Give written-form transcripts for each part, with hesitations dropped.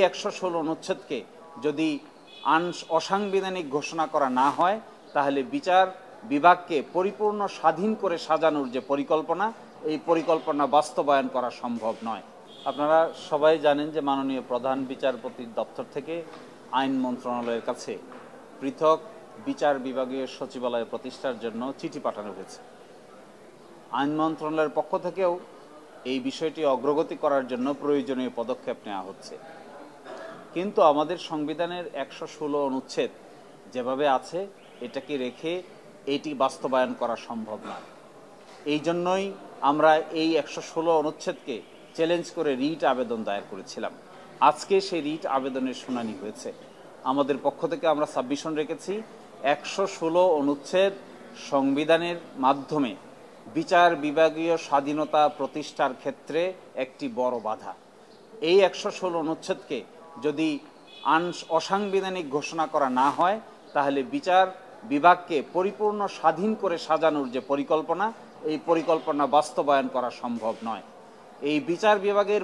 116 অনুচ্ছেদকে যদি অসাংবিধানিক ঘোষণা করা না হয় তাহলে বিচার বিভাগকে পরিপূর্ণ স্বাধীন করে সাজানোর যে পরিকল্পনা, এই পরিকল্পনা বাস্তবায়ন করা সম্ভব নয়। আপনারা সবাই জানেন যে মাননীয় প্রধান বিচারপতির দপ্তর থেকে আইন মন্ত্রণালয়ের কাছে পৃথক বিচার বিভাগীয় সচিবালয় প্রতিষ্ঠার জন্য চিঠি পাঠানো হয়েছে। আইন মন্ত্রণালয়ের পক্ষ থেকেও এই বিষয়টি অগ্রগতি করার জন্য প্রয়োজনীয় পদক্ষেপ নেওয়া হচ্ছে। কিন্তু আমাদের সংবিধানের 116 অনুচ্ছেদ যেভাবে আছে এটাকে রেখে এটি বাস্তবায়ন করা সম্ভব নয়। এই জন্যই আমরা এই 116 অনুচ্ছেদকে চ্যালেঞ্জ করে রিট আবেদন দায়ের করেছিলাম। আজকে সেই রিট আবেদনের শুনানি হয়েছে। আমাদের পক্ষ থেকে আমরা সাবমিশন রেখেছি 116 অনুচ্ছেদ সংবিধানের মাধ্যমে বিচার বিভাগীয় স্বাধীনতা প্রতিষ্ঠার ক্ষেত্রে একটি বড় বাধা। এই 116 অনুচ্ছেদকে যদি অসাংবিধানিক ঘোষণা করা না হয় তাহলে বিচার বিভাগকে পরিপূর্ণ স্বাধীন করে সাজানোর যে পরিকল্পনা, এই পরিকল্পনা বাস্তবায়ন করা সম্ভব নয়। এই বিচার বিভাগের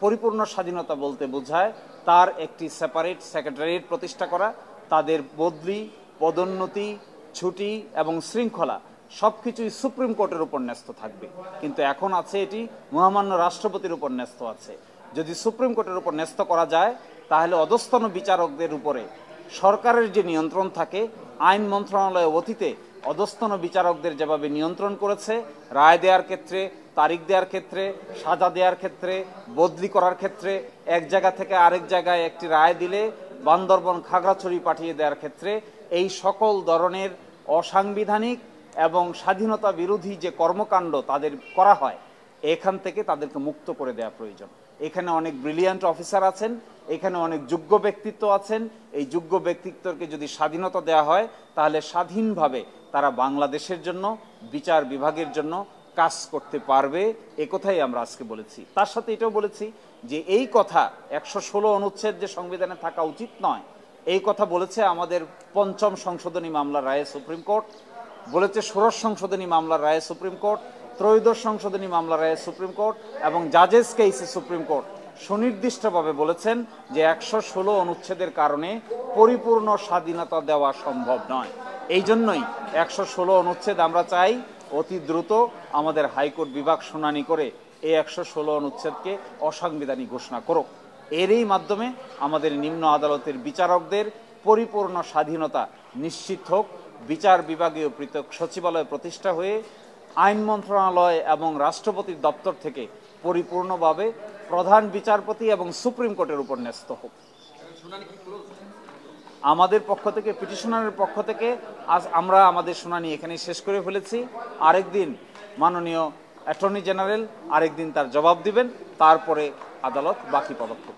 পরিপূর্ণ স্বাধীনতা বলতে বোঝায় তার একটি সেপারেট সেক্রেটারিয়েট প্রতিষ্ঠা করা, তাদের বদলি, পদোন্নতি, ছুটি এবং শৃঙ্খলা সবকিছুই সুপ্রিম কোর্টের উপর ন্যস্ত থাকবে। কিন্তু এখন আছে এটি মহামান্য রাষ্ট্রপতির উপর ন্যস্ত আছে। যদি সুপ্রিম কোর্টের উপর ন্যস্ত করা যায় তাহলে অধস্তন বিচারকদের উপরে সরকারের যে নিয়ন্ত্রণ থাকে, আইন মন্ত্রণালয় অতীতে অধস্তন বিচারকদের যেভাবে নিয়ন্ত্রণ করেছে, রায় দেওয়ার ক্ষেত্রে, তারিখ দেওয়ার ক্ষেত্রে, সাজা দেওয়ার ক্ষেত্রে, বদলি করার ক্ষেত্রে, এক জায়গা থেকে আরেক জায়গায় একটি রায় দিলে বান্দরবন খাগড়াছড়ি পাঠিয়ে দেওয়ার ক্ষেত্রে এই সকল ধরনের অসাংবিধানিক এবং স্বাধীনতা বিরোধী যে কর্মকাণ্ড তাদের করা হয়, এখান থেকে তাদেরকে মুক্ত করে দেওয়া প্রয়োজন। এখানে অনেক ব্রিলিয়ান্ট অফিসার আছেন, এখানে অনেক যোগ্য ব্যক্তিত্ব আছেন। এই যোগ্য ব্যক্তিত্বকে যদি স্বাধীনতা দেওয়া হয় তাহলে স্বাধীনভাবে তারা বাংলাদেশের জন্য, বিচার বিভাগের জন্য কাজ করতে পারবে। একথাই আমরা আজকে বলেছি। তার সাথে এটাও বলেছি যে এই কথা 116 অনুচ্ছেদ যে সংবিধানে থাকা উচিত নয়, এই কথা বলেছে আমাদের 5ম সংশোধনী মামলার রায়ে সুপ্রিম কোর্ট, বলেছে 16 সংশোধনী মামলার রায়ে সুপ্রিম কোর্ট, 13 সংশোধনী মামলার রায়ে সুপ্রিম কোর্ট এবং জাজেস কেসে সুপ্রিম কোর্ট সুনির্দিষ্টভাবে বলেছেন যে 116 অনুচ্ছেদের কারণে পরিপূর্ণ স্বাধীনতা দেওয়া সম্ভব নয়। এই জন্যই 116 অনুচ্ছেদ আমরা চাই অতি দ্রুত আমাদের হাইকোর্ট বিভাগ শুনানি করে এই 116 অনুচ্ছেদকে অসাংবিধানিক ঘোষণা করুক। এরই মাধ্যমে আমাদের নিম্ন আদালতের বিচারকদের পরিপূর্ণ স্বাধীনতা নিশ্চিত হোক। বিচার বিভাগীয় পৃথক সচিবালয় প্রতিষ্ঠা হয়ে আইন মন্ত্রণালয় এবং রাষ্ট্রপতির দপ্তর থেকে পরিপূর্ণভাবে প্রধান বিচারপতি এবং সুপ্রিম কোর্টের উপর ন্যস্ত হোক। আমাদের পক্ষ থেকে, পিটিশনারের পক্ষ থেকে আজ আমরা আমাদের শুনানি এখানেই শেষ করে ফেলেছি। আরেকদিন মাননীয় অ্যাটর্নি জেনারেল আরেকদিন তার জবাব দিবেন, তারপরে আদালত বাকি পদক্ষেপ।